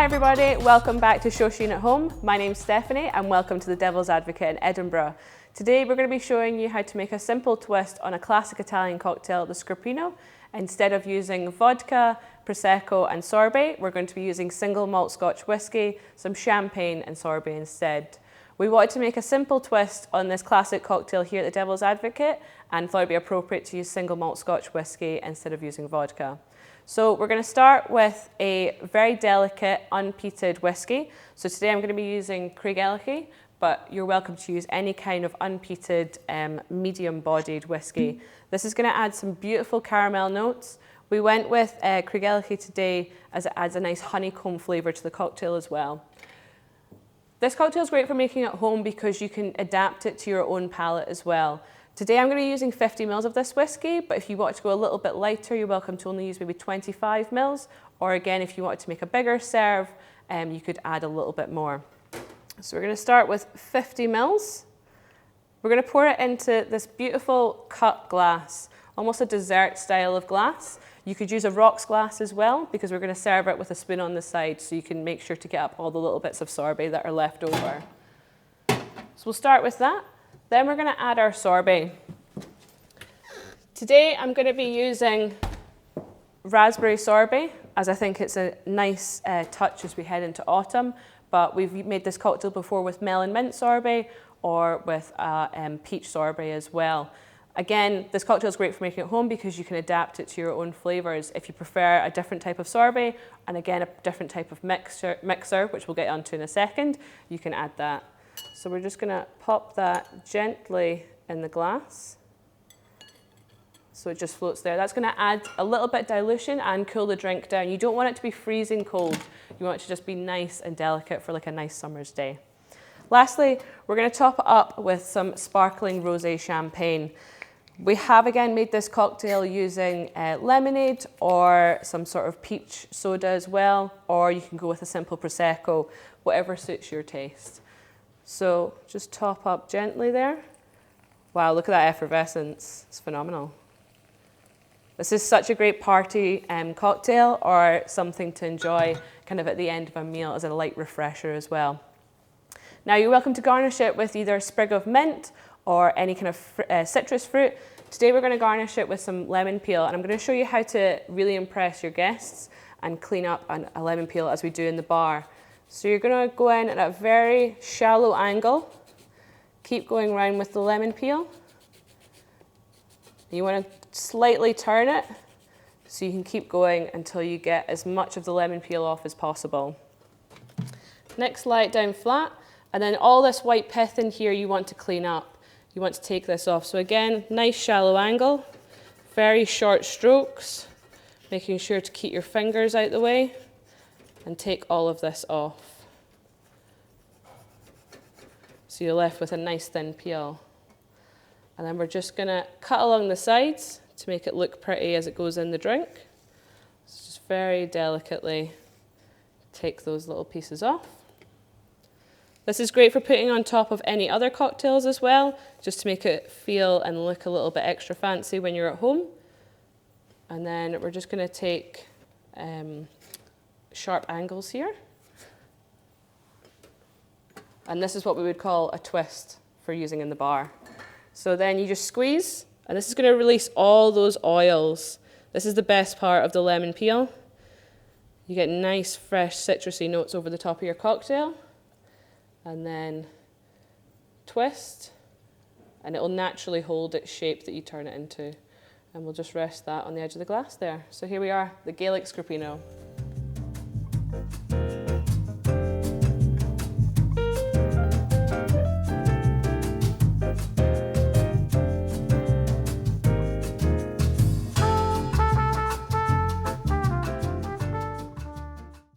Hi everybody, welcome back to Shōshin at Home. My name's Stephanie and welcome to the Devil's Advocate in Edinburgh. Today we're going to be showing you how to make a simple twist on a classic Italian cocktail, the Sgroppino. Instead of using vodka, Prosecco and Sorbet, we're going to be using single malt Scotch whisky, some champagne and Sorbet instead. We wanted to make a simple twist on this classic cocktail here at the Devil's Advocate and thought it'd be appropriate to use single malt Scotch whisky instead of using vodka. So we're going to start with a very delicate unpeated whisky. So today I'm going to be using Craigellachie, but you're welcome to use any kind of unpeated medium-bodied whisky. This is going to add some beautiful caramel notes. We went with Craigellachie today as it adds a nice honeycomb flavour to the cocktail as well. This cocktail is great for making at home because you can adapt it to your own palate as well. Today I'm going to be using 50 ml of this whisky, but if you want to go a little bit lighter, you're welcome to only use maybe 25 ml. Or again, if you wanted to make a bigger serve, you could add a little bit more. So we're going to start with 50 ml. We're going to pour it into this beautiful cut glass, almost a dessert style of glass. You could use a rocks glass as well, because we're going to serve it with a spoon on the side, so you can make sure to get up all the little bits of sorbet that are left over. So we'll start with that. Then we're going to add our sorbet. Today I'm going to be using raspberry sorbet, as I think it's a nice touch as we head into autumn, but we've made this cocktail before with melon mint sorbet or with peach sorbet as well. Again, this cocktail is great for making at home because you can adapt it to your own flavours. If you prefer a different type of sorbet, and again, a different type of mixer, which we'll get onto in a second, you can add that. So we're just going to pop that gently in the glass. So it just floats there. That's going to add a little bit of dilution and cool the drink down. You don't want it to be freezing cold. You want it to just be nice and delicate for like a nice summer's day. Lastly, we're going to top it up with some sparkling rosé champagne. We have again made this cocktail using lemonade or some sort of peach soda as well, or you can go with a simple Prosecco, whatever suits your taste. So just top up gently there. Wow, look at that effervescence, it's phenomenal. This is such a great party cocktail or something to enjoy kind of at the end of a meal as a light refresher as well. Now you're welcome to garnish it with either a sprig of mint or any kind of citrus fruit. Today we're going to garnish it with some lemon peel, and I'm going to show you how to really impress your guests and clean up a lemon peel as we do in the bar. So you're going to go in at a very shallow angle, keep going around with the lemon peel. You want to slightly turn it so you can keep going until you get as much of the lemon peel off as possible. Next, lie it down flat. And then all this white pith in here you want to clean up. You want to take this off. So again, nice shallow angle, very short strokes, making sure to keep your fingers out the way and take all of this off. So you're left with a nice thin peel. And then we're just going to cut along the sides to make it look pretty as it goes in the drink. So just very delicately take those little pieces off. This is great for putting on top of any other cocktails as well, just to make it feel and look a little bit extra fancy when you're at home. And then we're just going to take sharp angles here. And this is what we would call a twist for using in the bar. So then you just squeeze, and this is going to release all those oils. This is the best part of the lemon peel. You get nice, fresh, citrusy notes over the top of your cocktail. And then twist, and it will naturally hold its shape that you turn it into. And we'll just rest that on the edge of the glass there. So here we are, the Gaelic Sgroppino.